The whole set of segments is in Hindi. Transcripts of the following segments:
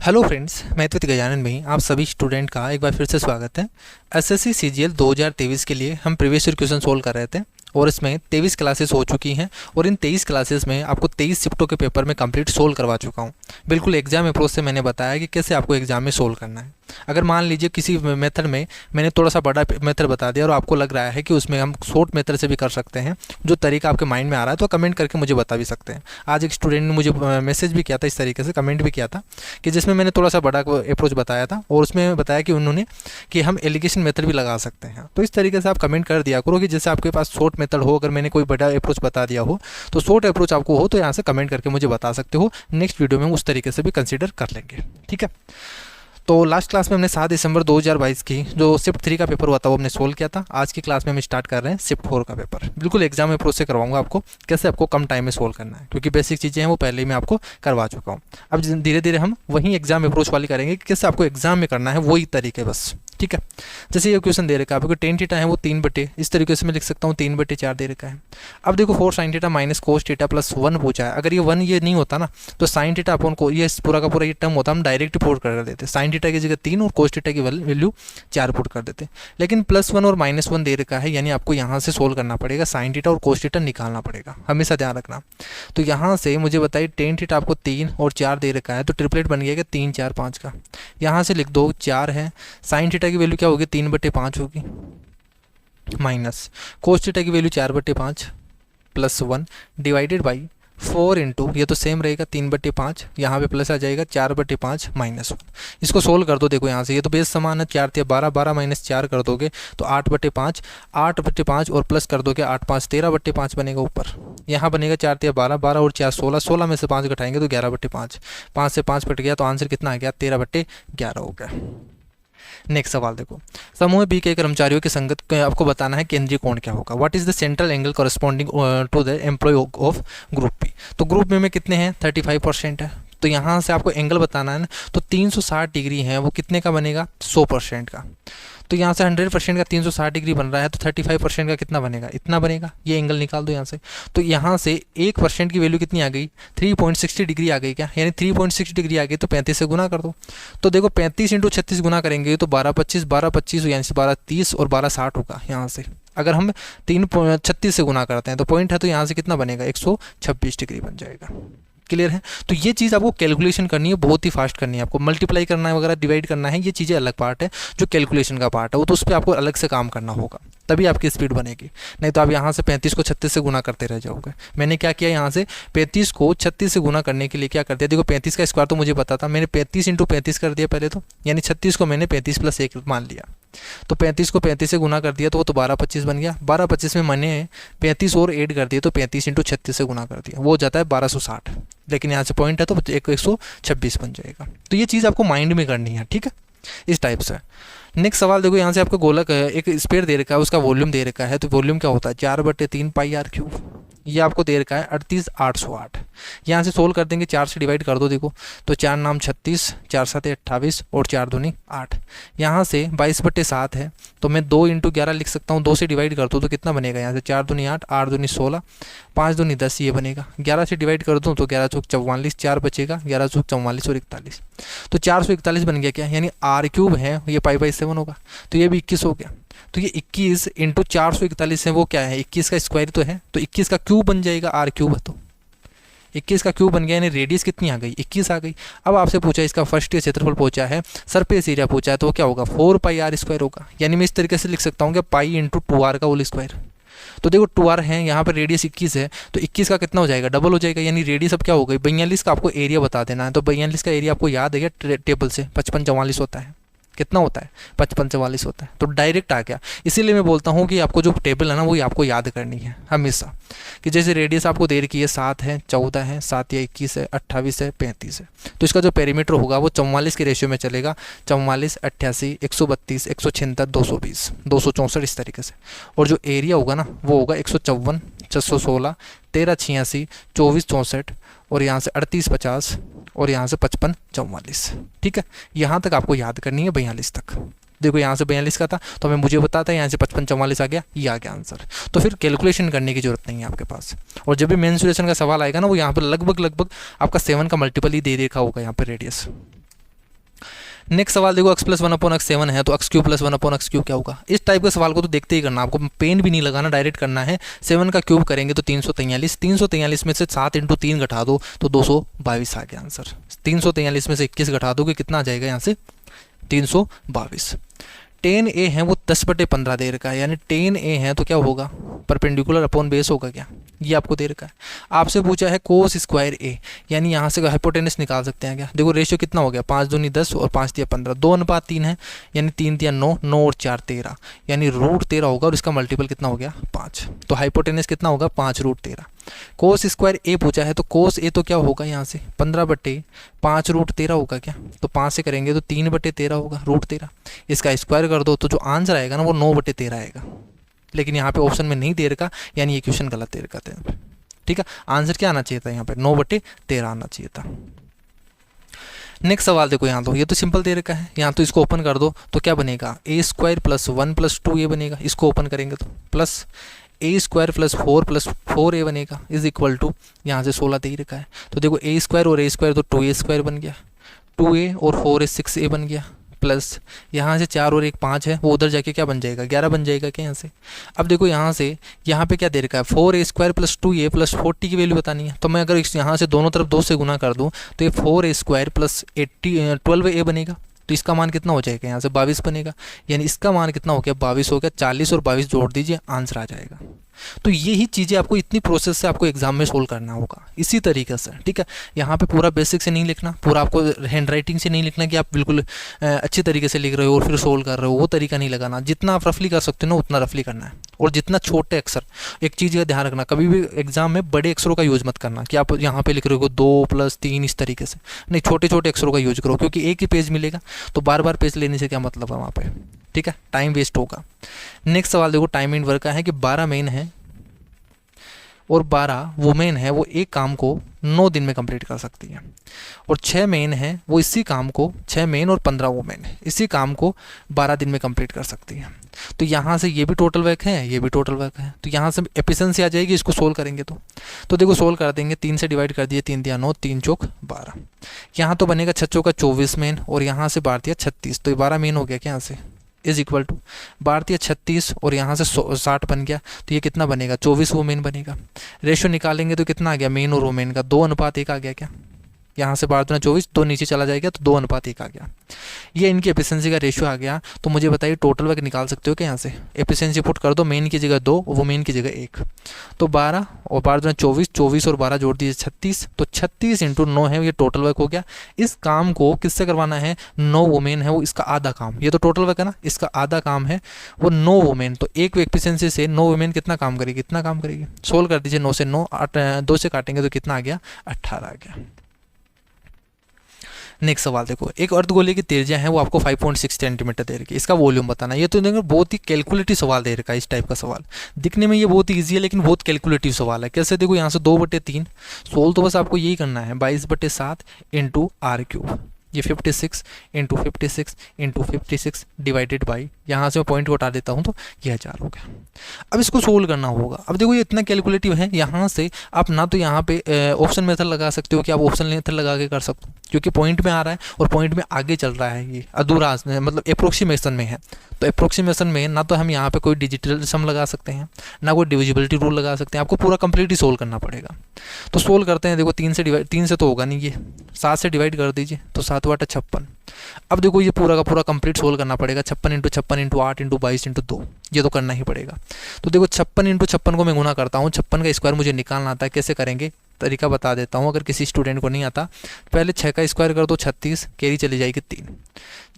हेलो फ्रेंड्स, मैं अद्वैत गजानन में आप सभी स्टूडेंट का एक बार फिर से स्वागत है। एसएससी सीजीएल 2023 के लिए हम प्रीवियस ईयर क्वेश्चन सोल्व कर रहे थे और इसमें 23 क्लासेस हो चुकी हैं और इन 23 क्लासेस में आपको 23 शिफ्टों के पेपर में कंप्लीट सोल्व करवा चुका हूं। बिल्कुल एग्जाम अप्रोच से मैंने बताया कि कैसे आपको एग्जाम में सोल्व करना है। अगर मान लीजिए किसी मेथड में मैंने थोड़ा सा बड़ा मेथड बता दिया और आपको लग रहा है कि उसमें हम शॉर्ट मेथड से भी कर सकते हैं, जो तरीका आपके माइंड में आ रहा है, तो कमेंट करके मुझे बता भी सकते हैं। आज एक स्टूडेंट ने मुझे मैसेज भी किया था, इस तरीके से कमेंट भी किया था कि जिसमें मैंने थोड़ा सा बड़ा अप्रोच बताया था और उसमें बताया कि उन्होंने कि हम एलिगेशन मेथड भी लगा सकते हैं। तो इस तरीके से आप कमेंट कर दिया करो कि जैसे आपके पास शॉर्ट मेथड हो, अगर मैंने कोई बड़ा अप्रोच बता दिया हो तो शॉर्ट अप्रोच आपको हो तो यहाँ से कमेंट करके मुझे बता सकते हो। नेक्स्ट वीडियो में उस तरीके से भी कंसिडर कर लेंगे, ठीक है। तो लास्ट क्लास में हमने 7 दिसंबर 2022 की जो शिफ्ट 3 का पेपर हुआ था वो हमने सोल्व किया था। आज की क्लास में हम स्टार्ट कर रहे हैं शिफ्ट 4 का पेपर। बिल्कुल एग्जाम अप्रोच से करवाऊंगा आपको, कैसे आपको कम टाइम में सोल्व करना है, क्योंकि बेसिक चीज़ें हैं वो पहले ही मैं आपको करवा चुका हूँ। अब धीरे धीरे हम वही एग्जाम अप्रोच वाली करेंगे कि कैसे आपको एग्जाम में करना है, वही तरीके बस, ठीक है। जैसे ये क्वेश्चन दे रखा है आपको, टेन थीटा है वो 3 इस तरीके से मैं लिख सकता हूँ 3/4 दे रखा है। अब देखो 4 sin theta minus cos theta plus 1 पूछा है। अगर ये 1 ये नहीं होता ना तो sin थीटा अपन को ये पूरा का पूरा ये टर्म होता, हम डायरेक्ट पुट कर देते। sin थीटा की जगह 3 और कोस थीटा की वैल्यू 4 पुट कर देते। लेकिन +1 और -1 दे रखा है, यानी आपको यहाँ से सोल्व करना पड़ेगा, sin थीटा और कोस थीटा निकालना पड़ेगा, हमेशा ध्यान रखना। तो यहाँ से मुझे बताइए टेन थीटा आपको 3 और 4 दे रखा है, तो ट्रिपलेट बन गया 3 4 5 का। यहाँ से लिख दो 4 है, sin थीटा की वैल्यू क्या होगी 3/5 होगी, माइनस कोस थीटा की value 4/5 plus 1 divided by 4 into, ये तो सेम रहेगा 3/5, यहाँ पे प्लस आ जाएगा 4/5 -1। इसको सोल्व कर दो। देखो यहाँ से ये तो बेस समान है, 4 × 12 12 - 4 कर दोगे तो 8/5 8/5 और प्लस कर दोगे 8 5 13/5 बनेगा ऊपर। यहाँ बनेगा 4 × 12 12 और 4 16 16 में से 5 घटाएंगे तो 11/5, 5 से 5 कट गया तो आंसर कितना आ गया 13/11 हो गया। नेक्स्ट सवाल देखो, समूह बी के कर्मचारियों की संगत आपको बताना है केंद्रीय कोण क्या होगा। What is the central angle corresponding to the employ of group B. तो ग्रुप बी में कितने हैं 35% है, तो यहाँ से आपको एंगल बताना है ना, तो 360 डिग्री है, वो कितने का बनेगा 100% का। तो यहाँ से 100% का 360 डिग्री बन रहा है, तो 35% का कितना बनेगा, इतना बनेगा। ये एंगल निकाल दो यहाँ से। तो यहाँ से 1% की वैल्यू कितनी आ गई 3.60 डिग्री आ गई क्या, यानी 3.60 डिग्री आ गई, तो 35 से गुना कर दो। तो देखो 35 × 36 गुना करेंगे तो 12 25 12 25 यानी 12 30 और 12 60 होगा। यहाँ से अगर हम 3.36 से गुना करते हैं तो पॉइंट है, तो यहाँ से कितना बनेगा 126 डिग्री बन जाएगा। क्लियर है। तो ये चीज़ आपको कैलकुलेशन करनी है, बहुत ही फास्ट करनी है, आपको मल्टीप्लाई करना है वगैरह, डिवाइड करना है, ये चीज़ें अलग पार्ट है। जो कैलकुलेशन का पार्ट है वो तो उस पर आपको अलग से काम करना होगा, तभी आपकी स्पीड बनेगी। नहीं तो आप यहाँ से 35 को 36 से गुना करते रह जाओगे। मैंने क्या किया, यहाँ से 35 को 36 से गुना करने के लिए क्या कर दिया, देखो 35 का स्क्वायर तो मुझे पता था, मैंने 35 × 35 कर दिया पहले तो, यानी 36 को मैंने 35 + 1 मान लिया। तो 35 को 35 से गुना कर दिया तो वो तो 12 25 बन गया। 12 25 में मैंने 35 और ऐड कर दिए तो 35 × 36 से गुना कर दिया, वो हो जाता है 1260। लेकिन यहाँ से पॉइंट है तो 126 बन जाएगा। तो ये चीज़ आपको माइंड में करनी है, ठीक है, इस टाइप से। नेक्स्ट सवाल देखो, यहाँ से आपको गोलक है, एक स्फीयर दे रखा है, उसका वॉल्यूम दे रखा है। तो वॉल्यूम क्या होता है 4/3 πr³। ये आपको दे रखा है 38,808। यहाँ से सोल्व कर देंगे, 4 से डिवाइड कर दो। देखो तो 4 नाम 36, 4 7 28 और 4 दूनी 8। यहाँ से 22/7 है, तो मैं 2 × 11 लिख सकता हूँ। 2 से डिवाइड कर दो तो कितना बनेगा, यहाँ से 4 दूनी 8, 8 दूनी 16, 5 दूनी 10 ये बनेगा। 11 से डिवाइड कर दूँ तो 11 चौक 44, 4 बचेगा, 11 चौक 44 और 41, तो 441 बन गया क्या, यानी r³ है ये π/7 होगा, तो ये भी 21 हो गया। तो ये 21 × 441 है, वो क्या है 21 का स्क्वायर तो है, तो 21 का क्यूब बन जाएगा, r³ है तो 21 का क्यूब बन गया, यानी रेडियस कितनी आ गई 21 आ गई। अब आपसे पूछा इसका फर्स्ट ईयर क्षेत्रफल पूछा है, सरफेस एरिया पूछा है, तो वो क्या होगा 4πr² होगा। यानी मैं इस तरीके से लिख सकता हूँ कि पाई × 2r का होल स्क्वायर। तो देखो 2r है, यहाँ पर रेडियस 21 है, तो 21 का कितना हो जाएगा डबल हो जाएगा, यानी रेडियस अब क्या हो गई 42 का। आपको एरिया बता देना है, तो 42 का एरिया आपको याद है क्या टेबल से 55 44 होता है। कितना होता है 55 44 होता है, तो डायरेक्ट आ गया। इसीलिए मैं बोलता हूँ कि आपको जो टेबल है ना वही आपको याद करनी है हमेशा, कि जैसे रेडियस आपको दे रखी है 7 है 14 है 7 या 21 है 28 है 35 है, तो इसका जो पेरीमीटर होगा वो 44 के रेशियो में चलेगा, 44 88 132 176 220 264 इस तरीके से। और जो एरिया होगा ना वो होगा 154 616 1386 24 64 और यहाँ से 38 50 और यहाँ से 55 44, ठीक है। यहाँ तक आपको याद करनी है 42 तक। देखो यहाँ से 42 का था तो हमें मुझे बताता है, यहाँ से 55 44 आ गया, ये आ गया आंसर। तो फिर कैलकुलेशन करने की जरूरत नहीं है आपके पास। और जब भी मेंसुरेशन का सवाल आएगा ना वो यहाँ पर लगभग आपका 7 का मल्टीपल ही दे देखा होगा यहाँ पर रेडियस। नेक्स्ट सवाल देखो, x प्लस 1/x7 है तो x cube plus 1/x cube क्या होगा। इस टाइप के सवाल को तो देखते ही करना, आपको पेन भी नहीं लगाना, डायरेक्ट करना है। 7 का क्यूब करेंगे तो 343, 343 में से 7 × 3 घटा दो तो 222 आ गया आंसर। 343 में से 21 घटा दोगे कितना आ जाएगा यहाँ से 322। 10a है वो 10/15 दे रखा है, यानी 10a है तो क्या होगा परपेंडिकुलर अपॉन बेस होगा क्या, ये आपको दे रखा है। आपसे पूछा है कोस स्क्वायर a, यानी यहाँ से हाइपोटेनस निकाल सकते हैं क्या। देखो रेशियो कितना हो गया 5 दूनी 10 और 5 दिया 15, 2:3 है, यानी 3 दिया 9, 9 और 4 13, यानी √13 होगा और इसका मल्टीपल कितना हो गया 5। तो हाइपोटेनस कितना होगा 5√13। कोस स्क्वायर a पूछा है तो कोस a तो क्या होगा यहाँ से 15/5√13 होगा क्या, तो 5 से करेंगे तो 3/13 होगा √13। इसका स्क्वायर कर दो तो जो आंसर आएगा ना वो 9/13 आएगा, लेकिन यहाँ पे ऑप्शन में नहीं दे रखा, यानी ये क्वेश्चन गलत दे रखा था। ठीक है, आंसर क्या आना चाहिए था यहाँ पे 9/13 आना चाहिए था। नेक्स्ट सवाल देखो, यहाँ तो ये तो सिंपल दे रखा है, यहाँ तो इसको ओपन कर दो तो क्या बनेगा a² + 1 + 2a बनेगा। इसको ओपन करेंगे तो प्लस a² + 4 + 4a बनेगा इज इक्वल टू यहाँ से 16 दे ही रखा है। तो देखो a² और a² तो 2a² बन गया, 2a और 4a 6a बन गया, प्लस यहाँ से 4 और 1 5 है, वो उधर जाके क्या बन जाएगा 11 बन जाएगा क्या यहाँ से। अब देखो यहाँ से यहाँ पे क्या दे रखा है 4a² + 2a + 40 की वैल्यू बतानी है, तो मैं अगर इस यहाँ से दोनों तरफ 2 से गुना कर दूँ तो ये 4a² + 12a बनेगा। तो इसका मान कितना हो जाएगा यहाँ से 22 बनेगा, यानी इसका मान कितना हो गया 22 हो गया। 40 और 22 जोड़ दीजिए आंसर आ जाएगा। तो यही चीज़ें आपको इतनी प्रोसेस से आपको एग्जाम में सोल्व करना होगा इसी तरीके से। ठीक है, यहाँ पे पूरा बेसिक से नहीं लिखना, पूरा आपको हैंड राइटिंग से नहीं लिखना कि आप बिल्कुल अच्छी तरीके से लिख रहे हो और फिर सोल्व कर रहे हो, वो तरीका नहीं लगाना। जितना आप रफली कर सकते हो ना उतना रफली करना है, और जितना छोटे अक्षर, एक चीज़ का ध्यान रखना कभी भी एग्जाम में बड़े अक्षरों का यूज़ मत करना कि आप यहाँ पे लिख रहे हो 2 + 3 इस तरीके से, नहीं छोटे छोटे अक्षरों का यूज करो, क्योंकि एक ही पेज मिलेगा तो बार बार पेज लेने से क्या मतलब है वहाँ पे। ठीक है, टाइम वेस्ट होगा। नेक्स्ट सवाल देखो, टाइम एंड वर्क का है कि 12 मेन है और 12 वुमेन है, वो एक काम को 9 दिन में कंप्लीट कर सकती है, और 6 मेन है वो इसी काम को 6 मेन और 15 वुमेन है इसी काम को 12 दिन में कंप्लीट कर सकती है। तो यहाँ से ये भी टोटल वर्क है, ये भी टोटल वर्क है, तो यहाँ से एफिशिएंसी आ जाएगी। इसको सोल्व करेंगे तो देखो सोल्व कर देंगे, 3 से डिवाइड कर दिए, 3 दिया 9, 3 चौक 12, यहाँ तो बनेगा 6 चौका 24 मेन और यहाँ से 12 दिया 36, तो 12 मेन हो गया क्या यहाँ से इज इक्वल टू 12 36 और यहाँ से 60 बन गया, तो ये कितना बनेगा 24 वुमेन बनेगा। रेशियो निकालेंगे तो कितना आ गया मेन और वुमेन का 2:1 आ गया क्या, यहाँ से 12 × 24 2 नीचे चला जाएगा तो 2:1 आ गया। ये इनकी एफिशिएंसी का रेशियो आ गया। तो मुझे बताइए टोटल वर्क निकाल सकते हो क्या, यहाँ से एफिशिएंसी पुट कर दो, मेन की जगह 2 वुमेन की जगह 1, तो 12 और 12 × 24, 24 और 12 जोड़ दीजिए 36, तो 36 × 9 है, ये टोटल वर्क हो गया। इस काम को किससे करवाना है 9 वुमेन है वो इसका आधा काम, ये तो टोटल वर्क है ना, इसका आधा काम है वो 9 वुमेन, तो एक एफिशिएंसी से 9 वुमेन कितना काम करेगी, इतना काम करेगी। सोल्व कर दीजिए, 9 से 9 2 से काटेंगे तो कितना आ गया 18 आ गया। नेक्स्ट सवाल देखो, एक अर्धगोले की त्रिज्या है वो आपको 5.6 सेंटीमीटर दे रखी है, इसका वॉल्यूम बताना। ये तो देखो बहुत ही कैलकुलेटिव सवाल दे रखा है। इस टाइप का सवाल दिखने में ये बहुत ही ईजी है लेकिन बहुत कैलकुलेटिव सवाल है। कैसे देखो, यहाँ से 2/3 सोल्व तो बस आपको यही करना है, 22/7 × r³, ये 56 × 56 × 56 डिवाइडेड बाई, यहाँ से मैं पॉइंट को हटा देता हूँ तो ये 1000 हो गया। अब इसको सोल्व करना होगा। अब देखो ये इतना कैलकुलेटिव है, यहाँ से आप ना तो यहाँ पे ऑप्शन मेथड लगा सकते हो कि आप ऑप्शन मेथड लगा के कर सकते हो, क्योंकि पॉइंट में आ रहा है और पॉइंट में आगे चल रहा है, ये अधूरा मतलब अप्रोक्सीमेशन में है। तो अप्रोक्सीमेशन में ना तो हम यहाँ पे कोई डिजिटल सम लगा सकते हैं, ना कोई डिविजिबिलिटी रूल लगा सकते हैं, आपको पूरा कंप्लीट ही सोल्व करना पड़ेगा। तो सोल्व करते हैं। देखो 3 से तो होगा नहीं, ये 7 से डिवाइड कर दीजिए तो 7 × 56। अब देखो ये पूरा का पूरा कंप्लीट सोल्व करना पड़ेगा, 56 × 56 × 8 × 22 × 2, ये तो करना ही पड़ेगा। तो देखो 56 × 56 को मैं गुना करता हूँ, 56 का स्क्वायर मुझे निकालना आता है। कैसे करेंगे तरीका बता देता हूँ, अगर किसी स्टूडेंट को नहीं आता। पहले 6 का स्क्वायर कर दो 36, कैरी चली जाएगी 3,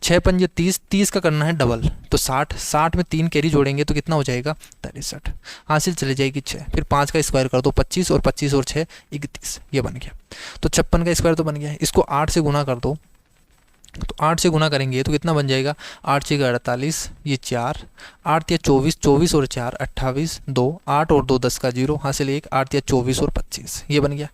6 × 5 = 30, 30 का करना है डबल तो 60, 60 में 3 कैरी जोड़ेंगे तो कितना हो जाएगा 63, हासिल चली जाएगी 6। फिर 5 का स्क्वायर कर दो 25 और 25 और 6 31, ये बन गया। तो 56 का स्क्वायर तो बन गया। इसको 8 से गुना कर दो, तो 8 से गुना करेंगे तो कितना बन जाएगा 8 × 6 = 48, ये 4, 8 × 24, 24 और 4 28, 2 8 और 2 10 का 0, हासिल 1, 8 × 24 और 25, ये बन गया।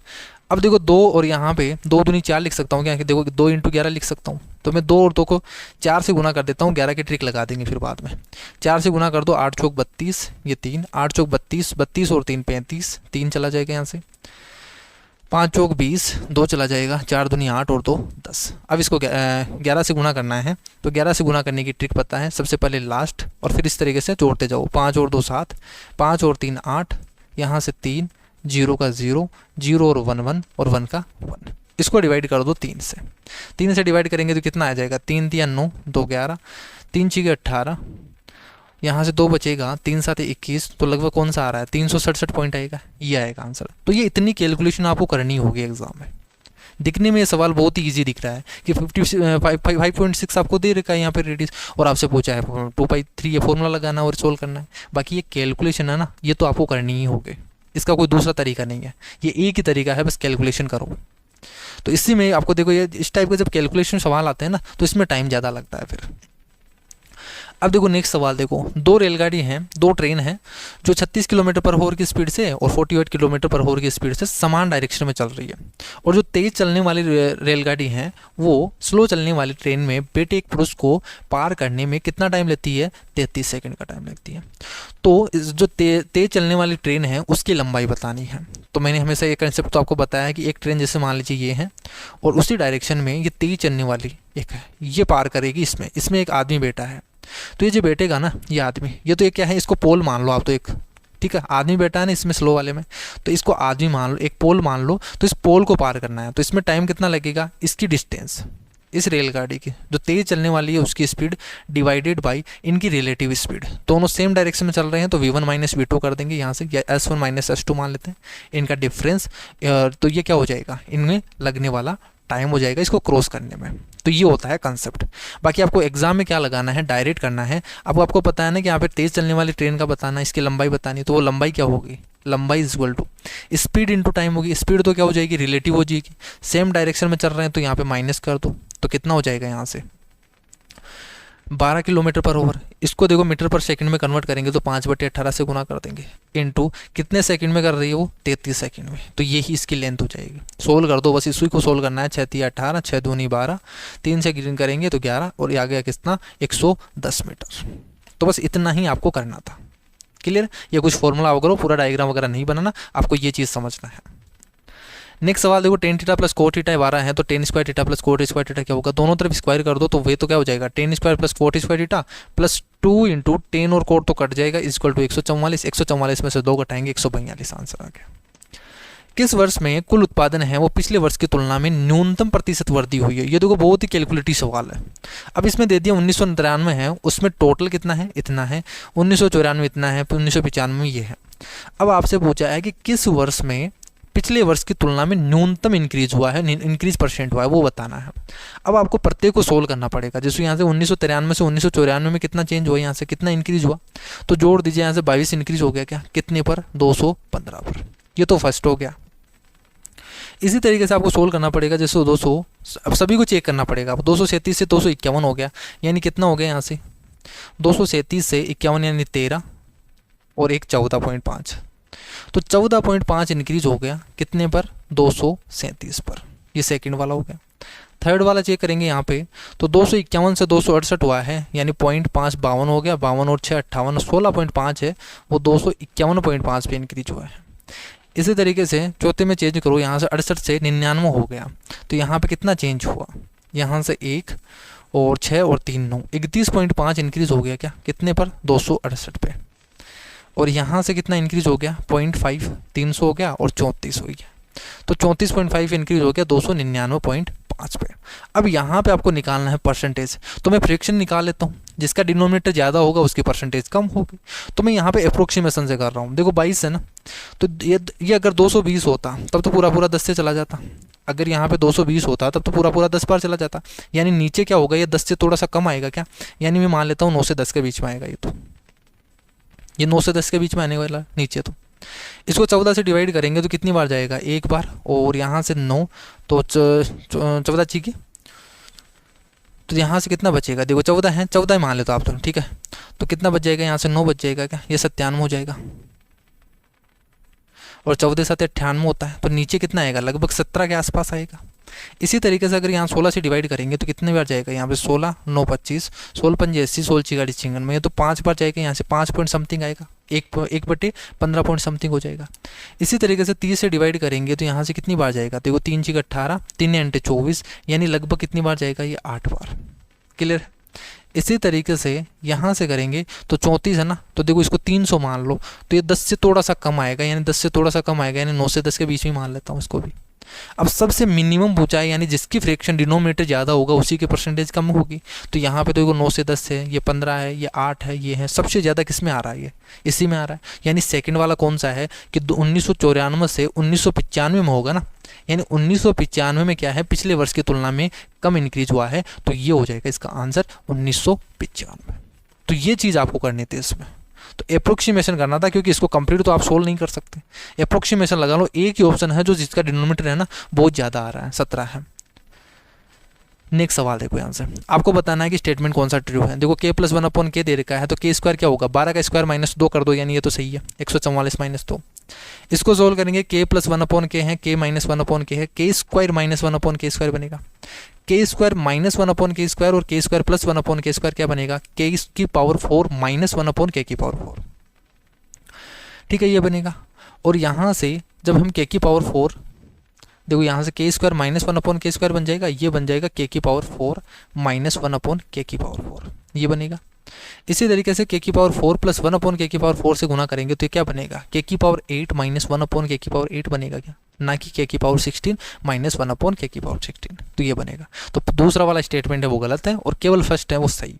अब देखो 2 और यहाँ पे 2 दूनी 4 लिख सकता हूँ क्या, देखो 2 × 11 लिख सकता हूँ। तो मैं 2 और 2 को 4 से गुना कर देता हूँ, 11 की ट्रिक लगा देंगे फिर बाद में। 4 से गुना कर दो, 8 चौक 32, ये 3, 8 चौक 32, 32 और 3 35, 3 चला जाएगा यहाँ से। 5 चौक 20, 2 चला जाएगा, 4 दूनी 8 और 2 10। अब इसको 11 से गुना करना है, तो 11 से गुना करने की ट्रिक पता है। सबसे पहले लास्ट और फिर इस तरीके से जोड़ते जाओ। 5 और 2 7, 5 और 3 8, यहाँ से 3, 0 का 0, 0 और 1 1 और 1 का 1। इसको डिवाइड कर दो 3 से। 3 से डिवाइड करेंगे तो कितना आ जाएगा, 3 3 9, 2 11, 3 6 18, यहाँ से 2 बचेगा, 3 7 21, तो लगभग कौन सा आ रहा है, 367 पॉइंट आएगा, ये आएगा आंसर। तो ये इतनी कैलकुलेशन आपको करनी होगी एग्जाम में। दिखने में ये सवाल बहुत ही इजी दिख रहा है कि 5.6 आपको दे रखा है यहाँ पे रेडियस, और आपसे पूछा है 2/3 ये फॉर्मूला लगाना और सोल्व करना है। बाकी ये कैलकुलेशन है ना, ये तो आपको करनी ही होगी, इसका कोई दूसरा तरीका नहीं है, ये एक ही तरीका है, बस कैलकुलेशन करो। तो इसी में आपको देखो, ये इस टाइप के जब कैलकुलेशन सवाल आते हैं ना, तो इसमें टाइम ज़्यादा लगता है फिर। अब देखो नेक्स्ट सवाल देखो, 2 रेलगाड़ी हैं, 2 ट्रेन हैं जो 36 किलोमीटर पर आवर की स्पीड से और 48 किलोमीटर पर आवर की स्पीड से समान डायरेक्शन में चल रही है। और जो तेज चलने वाली रेलगाड़ी हैं वो स्लो चलने वाली ट्रेन में बेटे एक पुरुष को पार करने में कितना टाइम लेती है, 33 सेकंड का टाइम लगती है। तो जो तेज चलने वाली ट्रेन है उसकी लंबाई बतानी है। तो मैंने हमेशा ये कंसेप्ट तो आपको बताया है कि एक ट्रेन जैसे मान लीजिए ये है, और उसी डायरेक्शन में ये तेज चलने वाली एक है, ये पार करेगी, इसमें एक आदमी बैठा है। तो ये जो बैठेगा ना, ये आदमी, ये तो ये क्या है, इसको पोल मान लो आप, तो एक ठीक है आदमी बैठा है ना इसमें स्लो वाले में, तो इसको आदमी मान लो, एक पोल मान लो। तो इस पोल को पार करना है, तो इसमें टाइम कितना लगेगा, इसकी डिस्टेंस, इस रेलगाड़ी की जो तेज चलने वाली है उसकी स्पीड डिवाइडेड बाय इनकी रिलेटिव स्पीड। दोनों सेम डायरेक्शन में चल रहे हैं तो v1 माइनस v2 कर देंगे यहाँ से, या s1 माइनस s2 मान लेते हैं, इनका डिफरेंस। तो ये क्या हो जाएगा, इनमें लगने वाला टाइम हो जाएगा इसको क्रॉस करने में। तो ये होता है कंसेप्ट। बाकी आपको एग्जाम में क्या लगाना है, डायरेक्ट करना है। अब आपको पता है ना कि यहाँ पे तेज चलने वाली ट्रेन का बताना है, इसकी लंबाई बतानी है, तो वो लंबाई क्या होगी, लंबाई is equal to speed into time होगी। स्पीड तो क्या हो जाएगी, रिलेटिव हो जाएगी, सेम डायरेक्शन में चल रहे हैं तो यहाँ पे माइनस कर दो, तो कितना हो जाएगा यहाँ से 12 किलोमीटर पर आवर। इसको देखो मीटर पर सेकंड में कन्वर्ट करेंगे तो 5/18 से गुना कर देंगे, इनटू कितने सेकंड में कर रही है वो, 33 सेकंड में। तो यही इसकी लेंथ हो जाएगी। सोल्व कर दो, बस इसी को सोल्व करना है। 6 3 18, 6 दूनी 12, 3 से गिन करेंगे तो 11, और ये आ गया कितना, 110 मीटर। तो बस इतना ही आपको करना था। क्लियर, ये कुछ फॉर्मूला वगैरह पूरा डायग्राम वगैरह नहीं बनाना, आपको ये चीज़ समझना है। नेक्स्ट सवाल देखो, tan theta plus cot theta 12 है, तो ten square theta plus coat square theta क्या होगा, दोनों तरफ स्क्वायर कर दो, तो वे तो क्या हो जाएगा, ten square plus coat square theta plus 2 into ten और कोट तो कट जाएगा, इक्वल टू 144। 144 में से 2 घटाएंगे, 142 आंसर आ गया। किस वर्ष में कुल उत्पादन है वो पिछले वर्ष की तुलना में न्यूनतम प्रतिशत वृद्धि हुई है। ये देखो बहुत ही कैलकुलेटिव सवाल है। अब इसमें दे दिया 1993 है, उसमें टोटल कितना है, इतना है, 1994 इतना है, 1995 ये है। अब आपसे पूछा है कि किस वर्ष में पिछले वर्ष की तुलना में न्यूनतम इंक्रीज हुआ है, इंक्रीज परसेंट हुआ है, वो बताना है। अब आपको प्रत्येक को सोल्व करना पड़ेगा। जैसे यहाँ से 1993 से 1994 में कितना चेंज हुआ, यहाँ से कितना इंक्रीज हुआ, तो जोड़ दीजिए। यहाँ से 22 इंक्रीज हो गया, क्या कितने पर, 215 पर। ये तो फर्स्ट हो गया। इसी तरीके से आपको सोल्व करना पड़ेगा। जैसे 200, अब सभी को चेक करना पड़ेगा। अब 237 से 251 हो गया, यानी कितना हो गया, यहाँ से 237 से 51 यानी 13 और एक 14.5, तो 14.5 इंक्रीज हो गया कितने पर, 237 पर। ये सेकंड वाला हो गया। थर्ड वाला चेक करेंगे यहाँ पे, तो 251 से 268 हुआ है, यानी 0.5 52 हो गया, 52 और 6 58, 16.5 है, वो 251.5 पे इंक्रीज हुआ है। इसी तरीके से चौथे में चेंज करो, यहाँ से 68 से 99 हो गया, तो यहाँ पे कितना चेंज हुआ, यहाँ से 1 और 6 और 3 9, 31.5 इंक्रीज हो गया, क्या कितने पर, 268 पे। और यहाँ से कितना इंक्रीज हो गया, 0.5, 300 हो गया और 34 हो गया, तो 34.5 इंक्रीज हो गया 299.5 पे। अब यहाँ पे आपको निकालना है परसेंटेज, तो मैं फ्रैक्शन निकाल लेता हूँ, जिसका डिनोमिनेटर ज़्यादा होगा उसकी परसेंटेज कम होगी। तो मैं यहाँ पे अप्रोक्सीमेशन से कर रहा हूँ। देखो 22 है ना, तो ये अगर 220 होता तब तो पूरा पूरा 10 से चला जाता। अगर यहाँ पे 220 होता तब तो पूरा पूरा 10 बार चला जाता, यानी नीचे क्या होगा, ये 10 से थोड़ा सा कम आएगा क्या, यानी मैं मान लेता हूँ 9 से 10 के बीच में आएगा। ये 9 से 10 के बीच में आने वाला नीचे। तो इसको 14 से डिवाइड करेंगे तो कितनी बार जाएगा, एक बार, और यहाँ से 9 तो 14 ठीक है, तो यहाँ से कितना बचेगा, देखो 14 है, 14 मान लेते हो आप, तो ठीक है, तो कितना बच जाएगा, यहाँ से 9 बच जाएगा, क्या ये 97 हो जाएगा, और 14 7 98 होता है, तो नीचे कितना आएगा, लगभग 17 के आसपास आएगा। इसी तरीके से अगर यहाँ 16 से डिवाइड करेंगे तो कितने बार जाएगा, यहाँ पे 16 9 25, 16 पंजे 80, 16 चिगाड़ी चिंगन में, तो 5 बार जाएगा, यहाँ से 5 पॉइंट समथिंग आएगा, 1/15 पॉइंट समथिंग हो जाएगा। इसी तरीके से 30 से डिवाइड करेंगे तो यहाँ से कितनी बार जाएगा, देखो 3 चिग 18, 3 × 24, यानी लगभग कितनी बार जाएगा, ये 8 बार। क्लियर। इसी तरीके से यहाँ से करेंगे तो 34 है ना, तो देखो इसको 300 मान लो, तो ये 10 से थोड़ा सा कम आएगा, यानी 10 से थोड़ा सा कम आएगा, यानी 9 से 10 के बीच में मान लेता हूँ इसको भी। अब सबसे मिनिमम पूछा है, यानी जिसकी फ्रैक्शन डिनोमिनेटर ज़्यादा होगा उसी की परसेंटेज कम होगी। तो यहाँ पे तो देखो 9 से 10 है, ये 15 है, ये 8 है, ये है, सबसे ज़्यादा किस में आ रहा है, ये इसी में आ रहा है। यानी सेकंड वाला कौन सा है कि 1994 से 1995 में होगा ना, यानी 1995 में क्या है, पिछले वर्ष की तुलना में कम इंक्रीज हुआ है, तो ये हो जाएगा इसका आंसर 1995। तो ये चीज़ आपको करनी थी इसमें, तो अप्रोक्सीमेशन करना था, क्योंकि इसको कंप्लीट तो आप सोल्व नहीं कर सकते। अप्रोक्सीमेशन लगा लो, एक ही ऑप्शन है जो जिसका डिनोमिनेटर है ना बहुत ज़्यादा आ रहा है, 17 है। नेक्स्ट सवाल देखो, यहाँ से आपको बताना है कि स्टेटमेंट कौन सा ट्रू है। देखो k + 1/k दे रखा है, तो k स्क्वायर क्या होगा, 12 का स्क्वायर -2 कर दो, यानी ये तो सही है, 144 - 2। इसको सोल्व करेंगे, k + 1/k है, k - 1/k है, k स्क्वायर -1/k स्क्वायर बनेगा, k स्क्वायर -1/k स्क्वायर और k स्क्वायर + 1/k स्क्वायर क्या बनेगा, k की पावर 4 -1/k की पावर 4। ठीक है, ये बनेगा। और यहाँ से जब हम k की पावर 4, देखो यहाँ से k स्क्वायर -1/k स्क्वायर बन जाएगा, ये बन जाएगा k की पावर 4 -1/k की पावर 4, ये बनेगा। इसी तरीके से k की पावर 4 + 1/k की पावर 4 से गुना करेंगे तो ये क्या बनेगा, k की पावर 8 -1/k की पावर 8 बनेगा क्या, ना कि k की पावर 16 -1/k की पावर 16, तो ये बनेगा। तो दूसरा वाला स्टेटमेंट है वो गलत है और केवल फर्स्ट है वो सही है।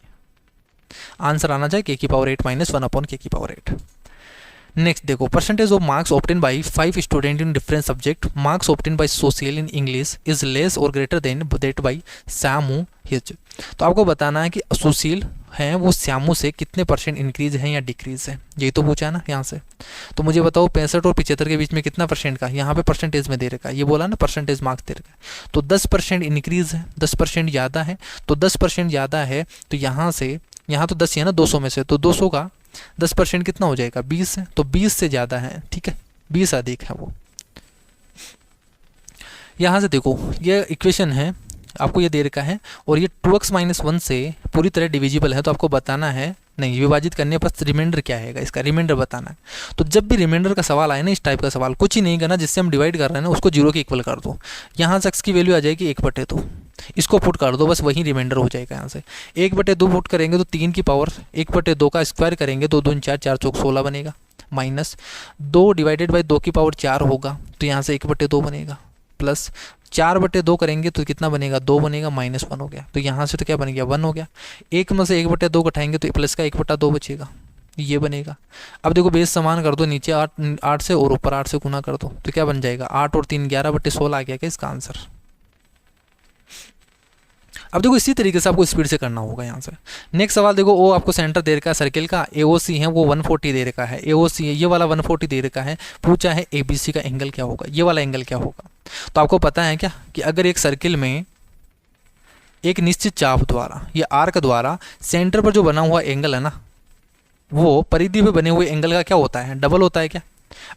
आंसर आना चाहिए k की पावर 8 -1/k की पावर 8। नेक्स्ट देखो, percentage of marks obtain by 5 student in different subject, marks obtain by social in English is less or greater than that by Shyamu his. तो आपको बताना है कि सुशील हैं वो श्यामू से कितने % इंक्रीज है या डिक्रीज है, यही तो पूछा है ना यहाँ से। तो मुझे बताओ 65 और 75 के बीच में कितना % का, यहाँ पे परसेंटेज में दे रखा है, ये बोला ना परसेंटेज मार्क्स दे रखा है, तो 10% इंक्रीज है, 10% ज़्यादा है, तो 10% ज़्यादा है, तो यहाँ से, यहाँ तो 10 है ना 200 में से, तो 200 का 10% कितना हो जाएगा, 20 है, तो 20 से ज़्यादा है, ठीक है, 20 अधिक है वो। यहाँ से देखो ये इक्वेशन है, आपको ये दे रखा है और ये 2x - 1 से पूरी तरह डिविजिबल है, तो आपको बताना है, नहीं विभाजित करने पर रिमाइंडर क्या है, इसका रिमाइंडर बताना है। तो जब भी रिमाइंडर का सवाल आए ना, इस टाइप का सवाल, कुछ ही नहीं करना, जिससे हम डिवाइड कर रहे हैं ना उसको 0 के इक्वल कर दो। यहाँ से x की वैल्यू आ जाएगी 1/2, इसको पुट कर दो, बस वही रिमाइंडर हो जाएगा। यहाँ से 1/2 पुट करेंगे तो 3 की पावर 1/2 का स्क्वायर करेंगे तो 2 × 4 = 4 × 16 बनेगा, माइनस 2 डिवाइडेड बाई 2 की पावर 4 होगा, तो यहाँ से 1/2 बनेगा, प्लस 4/2 करेंगे तो कितना बनेगा, 2 बनेगा, -1 हो गया, तो यहाँ से तो क्या बन गया, 1 हो गया। 1 में से 1/2 घटाएंगे तो प्लस का 1/2 बचेगा, ये बनेगा। अब देखो बेस समान कर दो, नीचे 8 से और ऊपर 8 से गुना कर दो, तो क्या बन जाएगा, 8 और 3 11/16 आ गया क्या इसका आंसर। अब देखो इसी तरीके से आपको स्पीड से करना होगा। यहाँ से नेक्स्ट सवाल देखो, वो आपको सेंटर दे रखा है सर्किल का, AOC है वो 140 दे रखा है, AOC है ये वाला 140 दे रखा है, पूछा है ABC का एंगल क्या होगा, ये वाला एंगल क्या होगा। तो आपको पता है क्या कि अगर एक सर्किल में एक निश्चित चाप द्वारा या आर्क द्वारा सेंटर पर जो बना हुआ एंगल है ना, वो परिधि पे बने हुए एंगल का क्या होता है, डबल होता है क्या।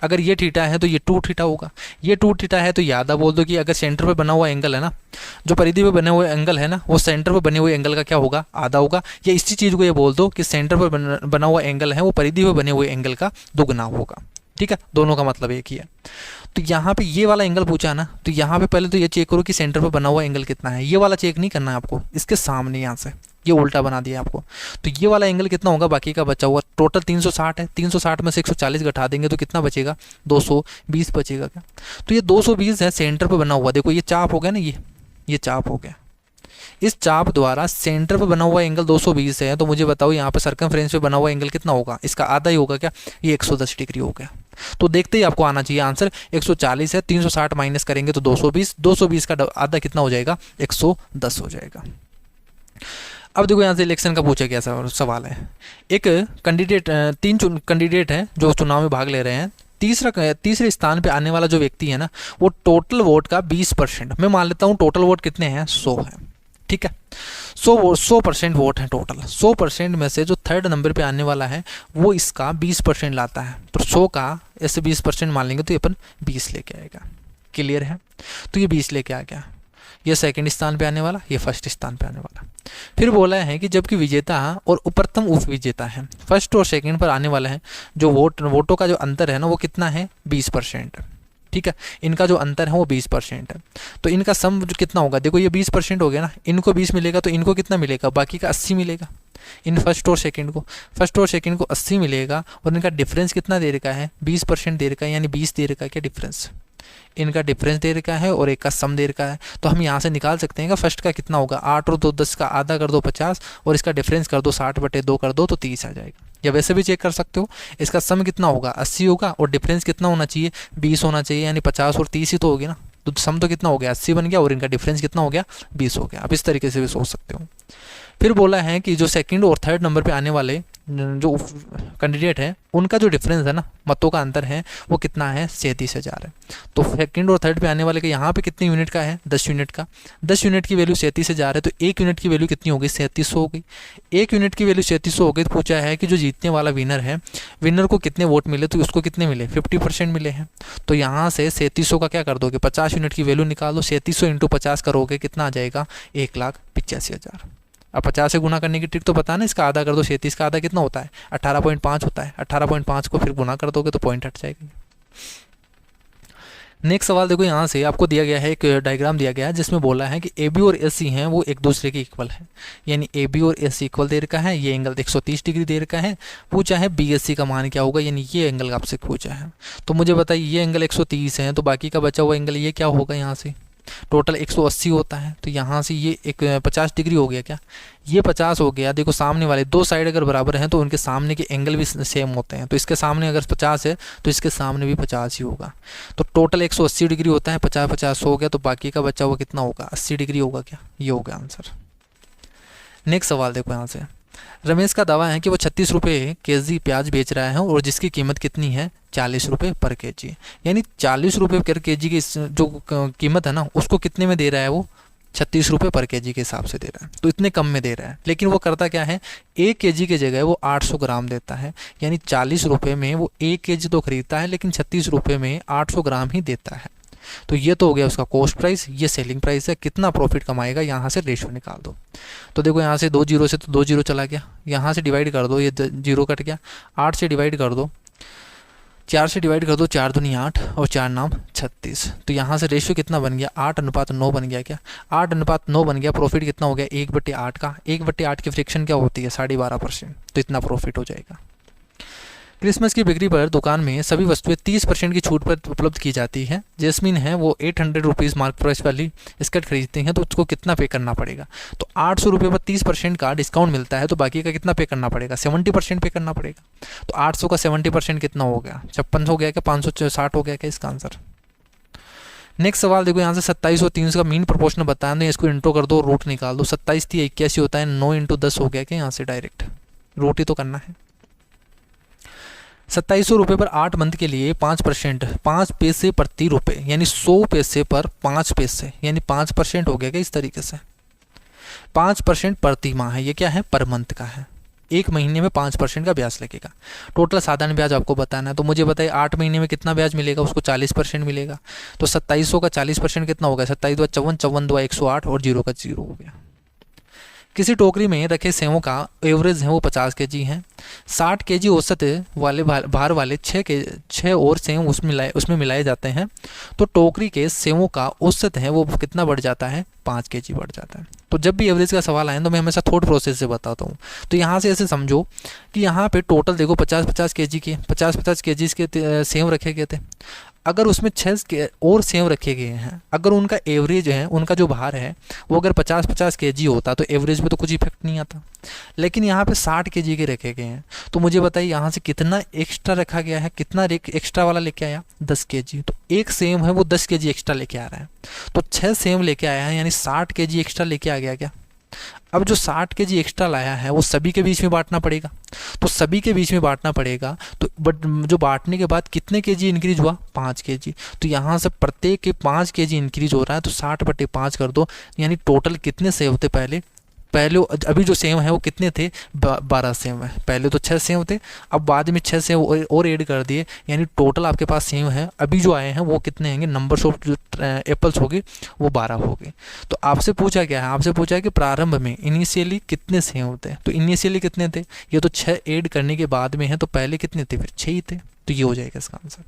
अगर ये थीटा है तो ये 2 थीटा होगा, ये 2 थीटा है तो याद बोल दो कि अगर सेंटर पे बना हुआ एंगल है ना, जो परिधि पे बने हुए एंगल है ना, वो सेंटर पे बने हुए एंगल का क्या होगा, आधा होगा। या इसी चीज़ को ये बोल दो कि सेंटर पर बना हुआ एंगल है वो परिधि पे बने हुए एंगल का दुगना होगा, ठीक है, दोनों का मतलब एक ही है। तो यहाँ पे ये वाला एंगल पूछा ना, तो यहाँ पे पहले तो ये चेक करो कि सेंटर पे बना हुआ एंगल कितना है, ये वाला चेक नहीं करना है आपको, इसके सामने यहाँ से ये उल्टा बना दिया आपको। तो ये वाला एंगल कितना होगा, बाकी का बचा हुआ टोटल 360 है, 360 में से 140 घटा देंगे तो कितना बचेगा, 220 बचेगा क्या। तो ये 220 है, सेंटर पे बना हुआ, देखो ये चाप हो गया ना, ये चाप हो गया, इस चाप द्वारा सेंटर पे बना हुआ एंगल 220 है, तो मुझे बताओ यहाँ पे सर्कमफ्रेंस पे बना हुआ एंगल कितना होगा, इसका आधा ही होगा क्या, ये 110 डिग्री हो गया। तो देखते ही आपको आना चाहिए आंसर 140 है, 360 माइनस करेंगे तो 220, 220 का आधा कितना हो जाएगा, 110 हो जाएगा। अब देखो यहाँ से इलेक्शन का पूछा गया सवाल है, एक कैंडिडेट, 3 कैंडिडेट हैं जो चुनाव में भाग ले रहे हैं, तीसरे स्थान पे आने वाला जो व्यक्ति है ना, वो टोटल वोट का 20%, मैं मान लेता हूँ टोटल वोट कितने हैं, 100 है, ठीक है, 100% वोट है टोटल। 100% में से जो थर्ड नंबर पे आने वाला है वो इसका 20% लाता है, तो 100 का ऐसे 20% मान लेंगे तो ये अपन 20 लेके आएगा। क्लियर है, तो ये 20 लेके आ गया। ये सेकंड स्थान पे आने वाला, ये फर्स्ट स्थान पे आने वाला। फिर बोला है कि जबकि विजेता और उपरतम उपविजेता है, फर्स्ट और सेकंड पर आने वाला है, जो वोटों का जो अंतर है ना वो कितना है 20%। ठीक है, इनका जो अंतर है वो 20% है। तो इनका सम जो कितना होगा, देखो ये 20% हो गया ना, इनको 20 मिलेगा तो इनको कितना मिलेगा, बाकी का 80 मिलेगा। इन फर्स्ट और सेकंड को 80 मिलेगा, और इनका डिफरेंस कितना दे रखा है 20% दे रखा है, यानी 20 दे रखा है क्या डिफरेंस, इनका डिफरेंस दे रखा है और एक का सम दे रखा है। तो हम यहाँ से निकाल सकते हैं कि फर्स्ट का कितना होगा, 8 और 2 10 का आधा कर दो 50, और इसका डिफरेंस कर दो 60/2 कर दो तो 30 आ जाएगा। या वैसे भी चेक कर सकते हो, इसका सम कितना होगा 80 होगा, और डिफरेंस कितना होना चाहिए 20 होना चाहिए, यानी 50 और 30 ही तो होगी ना। तो सम तो कितना हो गया 80 बन गया, और इनका डिफरेंस कितना हो गया 20 हो गया। आप इस तरीके से भी सोच सकते हो। फिर बोला है कि जो सेकंड और थर्ड नंबर पे आने वाले जो कैंडिडेट है, उनका जो डिफरेंस है ना, मतों का अंतर है, वो कितना है 37,000 है। तो सेकंड और थर्ड पे आने वाले का यहाँ पे कितने यूनिट का है 10 यूनिट का। 10 यूनिट की वैल्यू 37,000 है, तो 1 यूनिट की वैल्यू कितनी हो गई 3700 हो गई। 1 यूनिट की वैल्यू 3700 हो गई, तो पूछा है कि जो जीतने वाला विनर है, विनर को कितने वोट मिले, तो उसको कितने मिले 50% मिले हैं। तो यहाँ से 3700 का क्या कर दोगे, 50 यूनिट की वैल्यू निकाल दो, 3700 × 50 करोगे कितना आ जाएगा 1,85,000। अब 50 से गुना करने की ट्रिक तो पता है ना, इसका आधा कर दो, 37 का आधा कितना होता है 18.5 होता है। 18.5 को फिर गुना कर दोगे तो पॉइंट हट जाएगा। नेक्स्ट सवाल देखो, यहाँ से आपको दिया गया है एक डायग्राम दिया गया है, जिसमें बोला है कि ए बी और ए सी हैं वो एक दूसरे के इक्वल है, यानी ए बी और ए सी इक्वल दे रखा है। ये एंगल 130 डिग्री दे रखा है। पूछा है बी एस सी का मान क्या होगा, यानी ये एंगल आपसे पूछा है। तो मुझे बताइए ये एंगल 130 है, तो बाकी का बचा हुआ एंगल ये क्या होगा, यहाँ से टोटल 180 होता है। तो यहाँ से ये एक 50 डिग्री हो गया क्या, ये 50 हो गया। देखो सामने वाले दो साइड अगर बराबर हैं तो उनके सामने के एंगल भी सेम होते हैं। तो इसके सामने अगर 50 है तो इसके सामने भी 50 ही होगा। तो टोटल 180 डिग्री होता है, 50-50 हो गया, तो बाकी का बचा हुआ कितना होगा 80 डिग्री होगा क्या, ये होगा आंसर। नेक्स्ट सवाल देखो, यहाँ से रमेश का दावा है कि वो 36 रुपये केजी प्याज बेच रहा है, और जिसकी कीमत कितनी है 40 रुपये पर केजी, यानी 40 रुपये पर केजी की जो कीमत है ना, उसको कितने में दे रहा है वो 36 रुपये पर केजी के हिसाब से दे रहा है। तो इतने कम में दे रहा है, लेकिन वो करता क्या है 1 केजी की जगह वो 800 ग्राम देता है, यानी 40 रुपये में वो 1 केजी तो खरीदता है, लेकिन 36 रुपये में 800 ग्राम ही देता है। तो ये तो हो गया उसका कॉस्ट प्राइस, ये सेलिंग प्राइस है। कितना प्रॉफिट कमाएगा, यहाँ से रेशियो निकाल दो। तो देखो यहाँ से 2 जीरो से तो 2 जीरो चला गया, यहाँ से डिवाइड कर दो, ये 0 कट गया। 8 से डिवाइड कर दो, 4 से डिवाइड कर दो, 4 दूनी 8 और 4 नाम 36। तो यहाँ से रेशियो कितना बन गया 8:9 बन गया क्या, 8:9 बन गया। प्रॉफिट कितना हो गया 1/8 का। 1/8 की फ्रैक्शन क्या होती है 12.5%, तो इतना प्रॉफिट हो जाएगा। क्रिसमस की बिक्री पर दुकान में सभी वस्तुएं 30% की छूट पर उपलब्ध की जाती है। जैस्मिन है वो 800 रुपीज़ मार्क प्राइस वाली स्कर्ट खरीदते हैं, तो उसको कितना पे करना पड़ेगा। तो 800 रुपये पर 30% का डिस्काउंट मिलता है, तो बाकी का कितना पे करना पड़ेगा 70% पे करना पड़ेगा। तो 800 का 70% कितना हो गया 56 हो गया क्या, 560 हो गया क्या इसका आंसर। नेक्स्ट सवाल देखो, यहाँ से 27 और 300 का मीन प्रोपोर्शन बताया, तो इसको इंटो कर दो, रूट निकाल दो। 27 थी 81 होता है, 9 × 10 हो गया क्या, यहाँ से डायरेक्ट रूट ही तो करना है। 2700 रुपये पर 8 मंथ के लिए 5% 5 पैसे प्रति रुपये, यानी 100 पैसे पर 5 पैसे, यानी 5% हो गया क्या इस तरीके से। 5% प्रति माह है, ये क्या है पर मंथ का है। एक महीने में 5% का ब्याज लगेगा। टोटल साधारण ब्याज आपको बताना है, तो मुझे बताइए 8 महीने में कितना ब्याज मिलेगा, उसको 40% मिलेगा। तो 2700 का 40% कितना होगा 27 × 54, 54 × 108 और 0 का 0 हो गया। किसी टोकरी में रखे सेवों का एवरेज है वो 50 केजी है। 60 केजी औसत वाले भार वाले 6 और सेव उसमें मिलाए जाते हैं, तो टोकरी के सेवों का औसत है वो कितना बढ़ जाता है 5 केजी बढ़ जाता है। तो जब भी एवरेज का सवाल आए तो मैं हमेशा थॉट प्रोसेस से बताता हूँ। तो यहाँ से ऐसे समझो कि यहाँ पे टोटल देखो 50-50 केजी के 50-50 केजी के सेव रखे गए थे। अगर उसमें 6 और सेव रखे गए हैं, अगर उनका एवरेज है, उनका जो भार है वो अगर 50-50 केजी होता तो एवरेज पे तो कुछ इफेक्ट नहीं आता, लेकिन यहाँ पे 60 केजी के रखे गए हैं। तो मुझे बताइए यहाँ से कितना एक्स्ट्रा रखा गया है, कितना एक्स्ट्रा वाला लेके आया 10 केजी। तो एक सेव है वो 10 केजी एक्स्ट्रा लेके आ रहा है, तो 6 सेव लेके आया है, यानी 60 केजी एक्स्ट्रा लेके आ गया क्या। अब जो 60 केजी एक्स्ट्रा लाया है वो सभी के बीच में बांटना पड़ेगा, तो सभी के बीच में बांटना पड़ेगा। तो बट जो बांटने के बाद कितने केजी इंक्रीज हुआ 5 केजी। तो यहाँ से प्रत्येक के 5 केजी इंक्रीज हो रहा है, तो 60/5 कर दो, यानी टोटल कितने सेव थे पहले पहले अभी जो सेम है वो कितने थे, 12 सेम है। पहले तो 6 सेम थे, अब बाद में 6 सेम और ऐड कर दिए, यानी टोटल आपके पास सेम है। अभी जो आए हैं वो कितने होंगे, नंबर्स ऑफ जो एप्पल्स होगी वो 12 होगी। तो आपसे पूछा क्या है, आपसे पूछा है कि प्रारंभ में इनिशियली कितने सेम होते हैं। तो इनिशियली कितने थे, ये तो 6 ऐड करने के बाद में है, तो पहले कितने थे, फिर 6 ही थे। तो ये हो जाएगा इसका आंसर।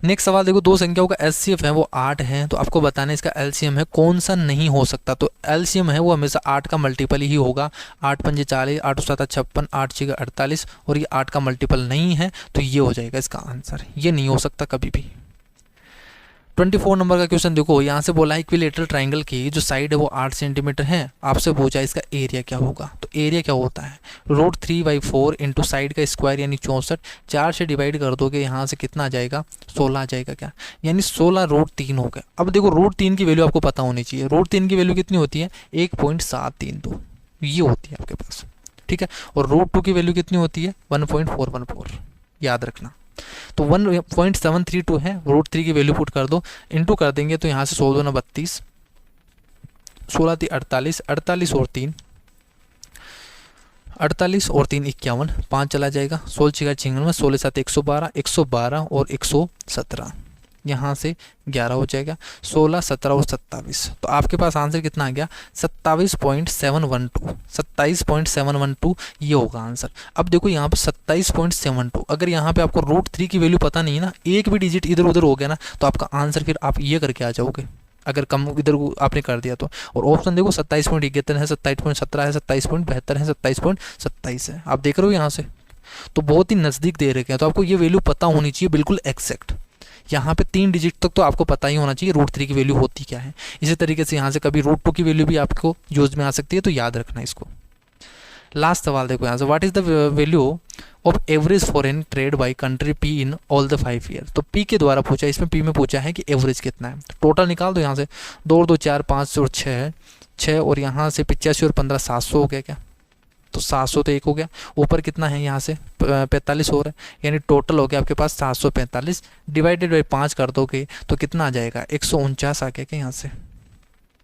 नेक्स्ट सवाल देखो, दो संख्याओं का एलसीएम है वो 8 है, तो आपको बताना है इसका एलसीएम है कौन सा नहीं हो सकता। तो एलसीएम है वो हमेशा 8 का मल्टीपल ही होगा। 8 पंजे 40, 8 7 56, 8 6 48, और ये 8 का मल्टीपल नहीं है, तो ये हो जाएगा इसका आंसर। ये नहीं हो सकता कभी भी। 24 नंबर का क्वेश्चन देखो, यहाँ से बोला है इक्विलेटरल ट्राइंगल की जो साइड है वो 8 सेंटीमीटर है। आपसे पूछा है इसका एरिया क्या होगा। तो एरिया क्या होता है, √3/4 इंटू साइड का स्क्वायर यानी 64, 4 से डिवाइड कर दोगे यहाँ से कितना आ जाएगा, 16 आ जाएगा क्या, यानी 16√3 हो गया। अब देखो √3 की वैल्यू आपको पता होनी चाहिए। √3 की वैल्यू कितनी होती है, 1.732 ये होती है आपके पास, ठीक है। और √2 की वैल्यू कितनी होती है, 1.414, याद रखना। तो 1.732 है, √3 की वैल्यू पुट कर दो, इंटू कर देंगे तो यहाँ से 16 2 32, 16 3 48, 48 और 3 48 और 3 51, 5 चला जाएगा, 16 6 96, 16 7 112, 112 और 117, यहाँ से 11 हो जाएगा, 16 17 और 27। तो आपके पास आंसर कितना आ गया, 27.712, 27.712 ये होगा आंसर। अब देखो यहाँ पे 27.72, अगर यहाँ पे आपको √3 की वैल्यू पता नहीं है ना, एक भी डिजिट इधर उधर हो गया ना, तो आपका आंसर फिर आप ये करके आ जाओगे, अगर कम इधर आपने कर दिया तो। और ऑप्शन देखो 27.71 है, 27.17 है, 27.72 है, 27.27 है, आप देख रहे हो यहाँ से, तो बहुत ही नज़दीक दे रखे हैं। तो आपको ये वैल्यू पता होनी चाहिए बिल्कुल एक्जैक्ट। यहाँ पे 3 डिजिट तक तो आपको पता ही होना चाहिए √3 की वैल्यू होती क्या है। इसी तरीके से यहाँ से कभी √2 की वैल्यू भी आपको यूज में आ सकती है, तो याद रखना इसको। लास्ट सवाल देखो यहाँ से, what is the value of average foreign trade by country P in all the 5 year. तो पी के द्वारा पूछा है, इसमें पी में पूछा है कि एवरेज कितना है। तो टोटल निकाल दो यहाँ से, 2 और 2 4 5 और 6 है, 6 और यहाँ से 85 और 15 700 हो गया क्या, तो 700 तो एक हो गया, ऊपर कितना है यहाँ से 45 हो रहा है, यानी टोटल हो गया आपके पास 745, डिवाइडेड बाई 5 कर दोगे तो कितना आ जाएगा, 149 आ गया क्या यहाँ से।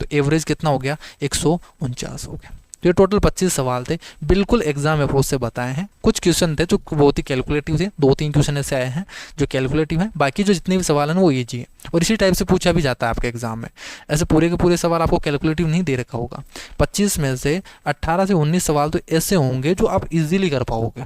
तो एवरेज कितना हो गया, 149 हो गया। तो ये टोटल 25 सवाल थे, बिल्कुल एग्जाम अप्रोच से बताए हैं। कुछ क्वेश्चन थे जो बहुत ही कैलकुलेटिव थे, 2-3 क्वेश्चन ऐसे आए हैं जो कैलकुलेटिव हैं, बाकी जो जितने भी सवाल हैं वो ईजी है, और इसी टाइप से पूछा भी जाता है आपके एग्जाम में। ऐसे पूरे के पूरे सवाल आपको कैलकुलेटिव नहीं दे रखा होगा। 25 में से 18 से 19 सवाल तो ऐसे होंगे जो आप इजीली कर पाओगे,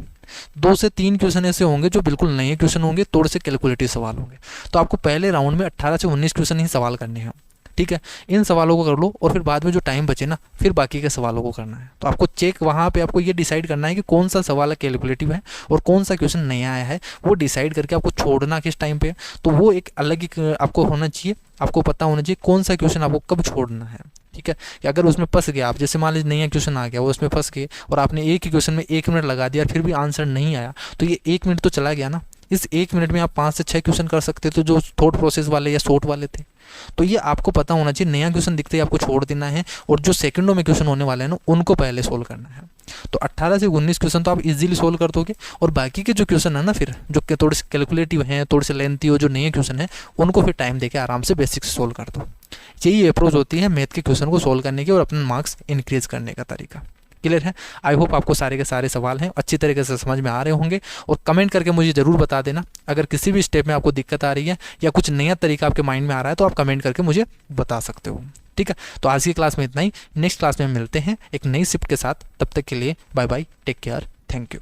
2 से 3 क्वेश्चन ऐसे होंगे जो बिल्कुल नए क्वेश्चन होंगे, थोड़े से कैलकुलेटिव सवाल होंगे। तो आपको पहले राउंड में 18 से 19 क्वेश्चन ही सवाल करने हैं, ठीक है। इन सवालों को कर लो और फिर बाद में जो टाइम बचे ना, फिर बाकी के सवालों को करना है। तो आपको चेक वहाँ पे आपको ये डिसाइड करना है कि कौन सा सवाल कैलकुलेटिव है और कौन सा क्वेश्चन नया आया है, वो डिसाइड करके आपको छोड़ना किस टाइम पे। तो वो एक अलग ही आपको होना चाहिए, आपको पता होना चाहिए कौन सा क्वेश्चन आपको कब छोड़ना है, ठीक है। कि अगर उसमें फंस गया आप, जैसे मान लीजिए नया क्वेश्चन आ गया, वो उसमें फंस गए और आपने एक ही क्वेश्चन में 1 मिनट लगा दिया, फिर भी आंसर नहीं आया, तो ये 1 मिनट तो चला गया ना। इस 1 मिनट में आप 5 से 6 क्वेश्चन कर सकते थे जो थॉट प्रोसेस वाले या शॉर्ट वाले थे। तो ये आपको पता होना चाहिए, नया क्वेश्चन दिखते ही आपको छोड़ देना है, और जो सेकंडों में क्वेश्चन होने वाले हैं ना उनको पहले सोल्व करना है। तो 18 से 19 क्वेश्चन तो आप इजीली सोल्व कर दोगे, और बाकी के जो क्वेश्चन है ना फिर जो थोड़े से कैलकुलेटिव हैं, थोड़े से लेंथी हो, जो नए क्वेश्चन है उनको फिर टाइम देके आराम से बेसिक से सोल्व कर दो। यही अप्रोच होती है मैथ के क्वेश्चन को सोल्व करने की और अपने मार्क्स इंक्रीज करने का तरीका। क्लियर है। आई होप आपको सारे के सारे सवाल हैं अच्छी तरीके से समझ में आ रहे होंगे, और कमेंट करके मुझे ज़रूर बता देना अगर किसी भी स्टेप में आपको दिक्कत आ रही है या कुछ नया तरीका आपके माइंड में आ रहा है, तो आप कमेंट करके मुझे बता सकते हो, ठीक है। तो आज की क्लास में इतना ही, नेक्स्ट क्लास में मिलते हैं एक नई शिफ्ट के साथ। तब तक के लिए bye bye, take care, thank you.